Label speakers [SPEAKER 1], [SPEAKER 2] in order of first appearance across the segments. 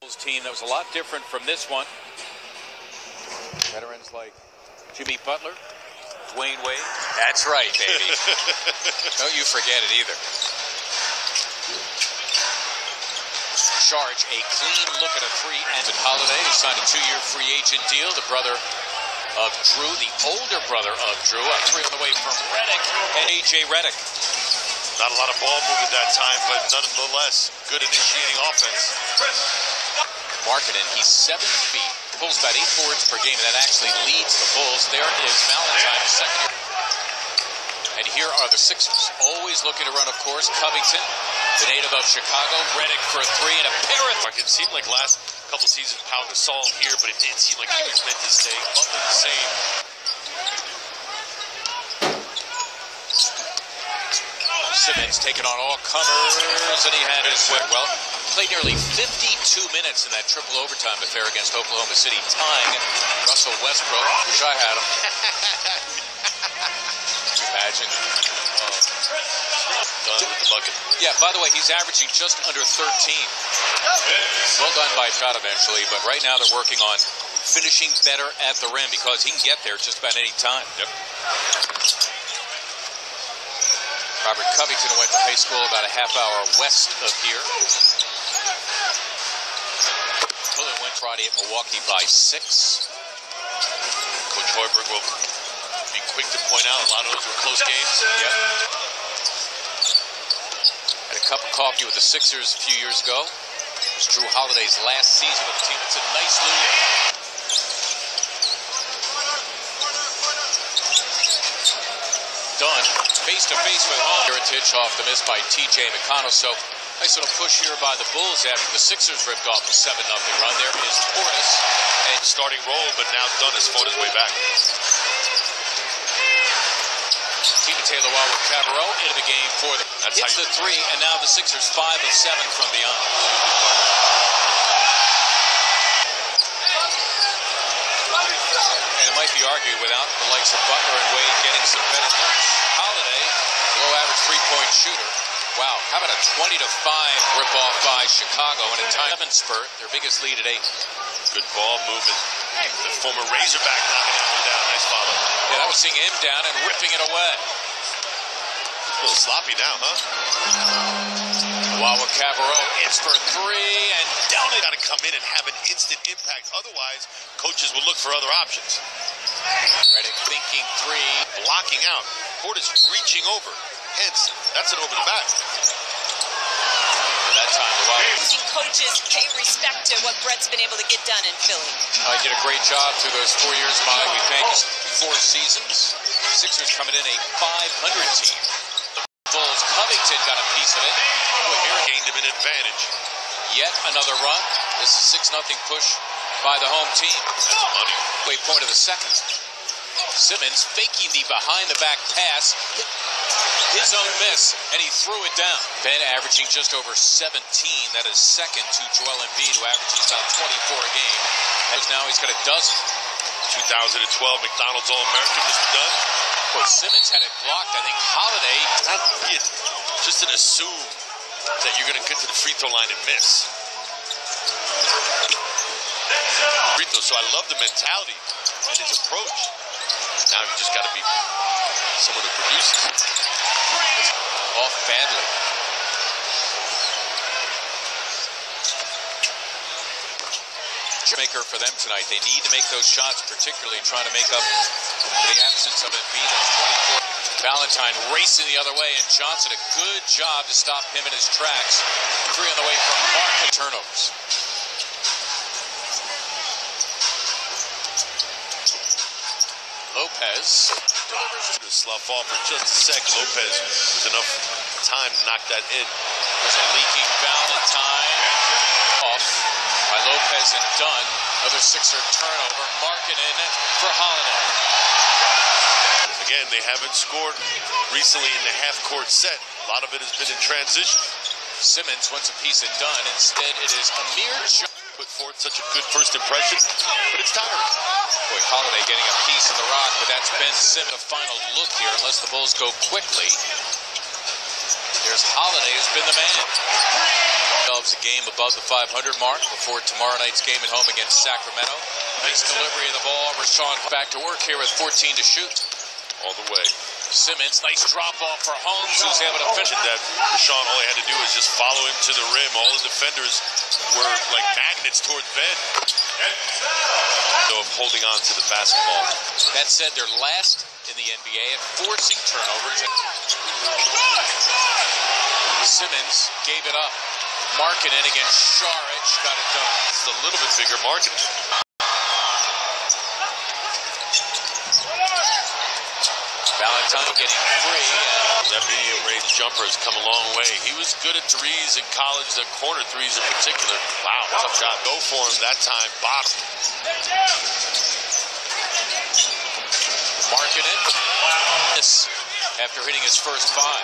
[SPEAKER 1] Team that was a lot different from this one. Veterans like Jimmy Butler, Dwayne Wade.
[SPEAKER 2] That's right, baby. Don't you forget it either. Charge a clean look at a three. And Holiday has signed a 2-year free agent deal. The brother of Drew, the older brother of Drew. A three on the way from Redick and A.J. Redick.
[SPEAKER 3] Not a lot of ball movement that time, but nonetheless, good initiating offense.
[SPEAKER 2] Markkanen, he's 7 feet, pulls about 8 boards per game, and that actually leads the Bulls. There is Valentine, his second year. And here are the Sixers, always looking to run, of course. Covington, the native of Chicago, Redick for a three, and a pair of...
[SPEAKER 3] It seemed like last couple seasons, Pau Gasol here, but it did seem like he was meant to stay. Butler the same.
[SPEAKER 2] Simmons taking on all comers, and he had his way. Well, played nearly 52 minutes in that triple overtime affair against Oklahoma City, tying Russell Westbrook. Wish I had him. Can you imagine?
[SPEAKER 3] Done with the bucket.
[SPEAKER 2] Yeah, by the way, he's averaging just under 13. Well done by shot eventually, but right now they're working on finishing better at the rim because he can get there just about any time.
[SPEAKER 3] Yep.
[SPEAKER 2] Robert Covington went to high school about a half-hour west of here. Fuller went Friday at Milwaukee by 6.
[SPEAKER 3] Coach Hoiberg will be quick to point out a lot of those were close games.
[SPEAKER 2] Yep. Had a cup of coffee with the Sixers a few years ago. It was Drew Holiday's last season with the team. It's a nice lead. Done. Face-to-face with Heritage off the miss by T.J. McConnell. So nice little push here by the Bulls after the Sixers ripped off a 7-0 run. There is Portis.
[SPEAKER 3] And starting role, but now Dunn has fought his way back.
[SPEAKER 2] Tina Taylor-Watt with Cabarrot into the game for them.
[SPEAKER 3] That's
[SPEAKER 2] hits the three, and now the Sixers 5 of 7 from beyond. And it might be argued without the likes of Butler and Wade getting some better looks. Holiday, low average three-point shooter. Wow, how about a 20-5 rip-off by Chicago in a time spurt, their biggest lead at 8.
[SPEAKER 3] Good ball movement. The former Razorback knocking that one down. Nice follow.
[SPEAKER 2] Yeah, that was seeing him down and ripping it away.
[SPEAKER 3] A little sloppy now, huh?
[SPEAKER 2] Wawa Cabarrot hits for 3 and down it.
[SPEAKER 3] Got to come in and have an instant impact. Otherwise, coaches will look for other options.
[SPEAKER 2] Redick thinking 3.
[SPEAKER 3] Blocking out. Portis reaching over. Hence, that's an over the back.
[SPEAKER 2] For that time, the Wild
[SPEAKER 4] coaches pay respect to what Brett's been able to get done in Philly.
[SPEAKER 2] Did a great job through those 4 years, Molly. We think 4 seasons. Sixers coming in a 500 team. Bulls, Covington got a piece of it.
[SPEAKER 3] Oh, here gained him an advantage.
[SPEAKER 2] Yet another run. This is 6-0 push by the home team.
[SPEAKER 3] That's money.
[SPEAKER 2] Way point of the second. Simmons faking the behind-the-back pass. His own miss, and he threw it down. Ben averaging just over 17. That is second to Joel Embiid, who averages about 24 a game. As now he's got a dozen.
[SPEAKER 3] 2012 McDonald's All-American, Mr. Dunn.
[SPEAKER 2] Boy, Simmons had it blocked. I think Holiday.
[SPEAKER 3] Just an assume that you're going to get to the free throw line and miss. Free throw, so I love the mentality and his approach. Now you just got to be someone who produces.
[SPEAKER 2] Off badly. Maker for them tonight. They need to make those shots, particularly trying to make up for the absence of Embiid. That's 24. Valentine racing the other way, and Johnson a good job to stop him in his tracks. 3 on the way from Mark and turnovers. Lopez
[SPEAKER 3] delivers. Slough off for just a sec. Lopez with enough time to knock that in.
[SPEAKER 2] There's a leaking Valentine. Off by Lopez and Dunn. Another Sixer turnover. Markkanen for Holiday.
[SPEAKER 3] Again, they haven't scored recently in the half-court set. A lot of it has been in transition.
[SPEAKER 2] Simmons wants a piece of Dunn. Instead, it is Amir Johnson.
[SPEAKER 3] Put forth such a good first impression, but it's tiring.
[SPEAKER 2] Boy, Holiday getting a piece of the rock, but that's Ben Simmons. A final look here, unless the Bulls go quickly. There's Holiday, who's been the man. themselves a game above the 500 mark before tomorrow night's game at home against Sacramento. Nice delivery of the ball. Rashawn back to work here with 14 to shoot.
[SPEAKER 3] All the way.
[SPEAKER 2] Simmons, nice drop off for Holmes, who's able to finish.
[SPEAKER 3] That Rashawn, all he had to do was just follow him to the rim. All the defenders were like magnets toward Ben. So of holding on to the basketball.
[SPEAKER 2] That said, they're last in the NBA at forcing turnovers. Simmons gave it up. Markkanen against Šarić, got it done.
[SPEAKER 3] It's a little bit bigger Markkanen.
[SPEAKER 2] Valentine getting free.
[SPEAKER 3] That medium range jumper has come a long way. He was good at threes in college, the corner threes in particular. Wow, tough shot. Go for him that time. Bottom.
[SPEAKER 2] Markkanen. After hitting his first five.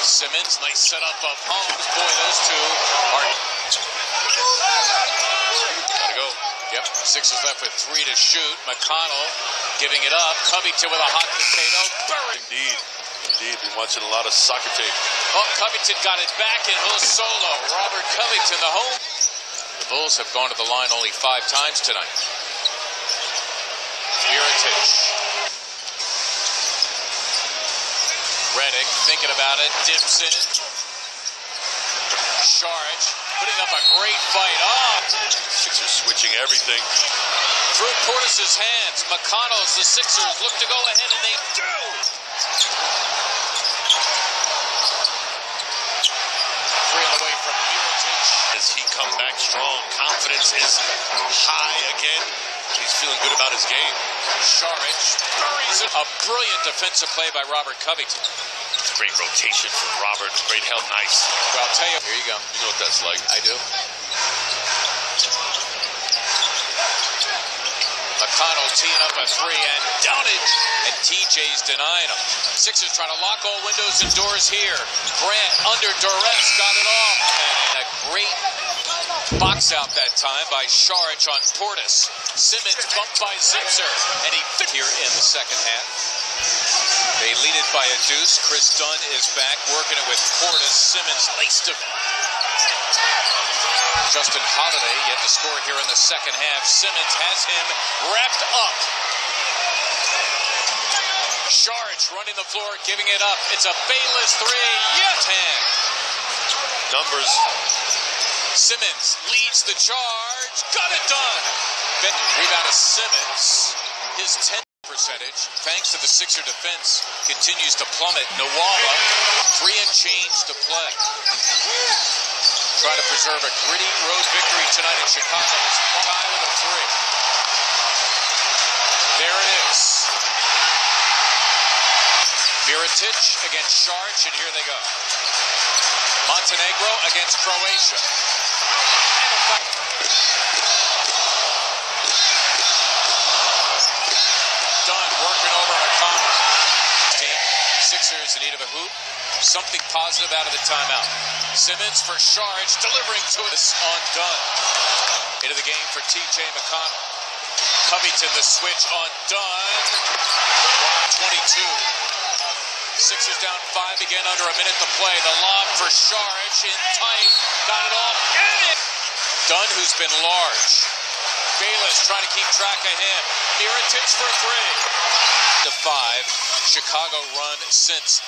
[SPEAKER 2] Simmons, nice setup of Holmes. Boy, those two are...
[SPEAKER 3] Gotta go.
[SPEAKER 2] Yep, Sixers left with 3 to shoot. McConnell giving it up. Covington with a hot potato. Buried.
[SPEAKER 3] Indeed. Been watching a lot of soccer tape.
[SPEAKER 2] Oh, Covington got it back and he'll solo. Robert Covington, the home. The Bulls have gone to the line only 5 times tonight. Mirotić. Redick thinking about it. Dips in. Šarić putting up a great fight.
[SPEAKER 3] Sixers switching everything.
[SPEAKER 2] Through Portis's hands. McConnell's the Sixers look to go ahead, and they do. Free on the way from Mirotić.
[SPEAKER 3] As he come back strong, confidence is high again. He's feeling good about his game.
[SPEAKER 2] Šarić buries it. A brilliant defensive play by Robert Covington.
[SPEAKER 3] Great rotation from Robert. Great help. Nice.
[SPEAKER 2] Well, I'll tell you. Here you go.
[SPEAKER 3] You know what that's like.
[SPEAKER 2] I do. McConnell teeing up a 3 and down it. And TJ's denying him. Sixers trying to lock all windows and doors here. Grant under duress got it off. And a great box out that time by Šarić on Portis. Simmons bumped by Zipser. And he fit here in the second half. They lead it by a deuce. Chris Dunn is back, working it with Portis. Simmons laced him. Justin Holiday yet to score here in the second half. Simmons has him wrapped up. Šarić running the floor, giving it up. It's a Bayless 3. Yes, hand.
[SPEAKER 3] Numbers.
[SPEAKER 2] Simmons leads the charge. Got it done. Rebound to Simmons. His 10 percentage, thanks to the Sixer defense, continues to plummet. Nwaba, 3 and change to play. Trying to preserve a gritty road victory tonight in Chicago. Guy with a 3. There it is. Mirotić against Šarić, and here they go. Montenegro against Croatia. Sixers in need of a hoop. Something positive out of the timeout. Simmons for Šarić, delivering to us on Dunn. Into the game for TJ McConnell. Covington the switch on Dunn. 22. Sixers down 5 again, under a minute to play. The lob for Šarić in tight. Got it off. And Dunn, who's been large. Bayless trying to keep track of him. Mirotić for 3. To 5. Chicago run since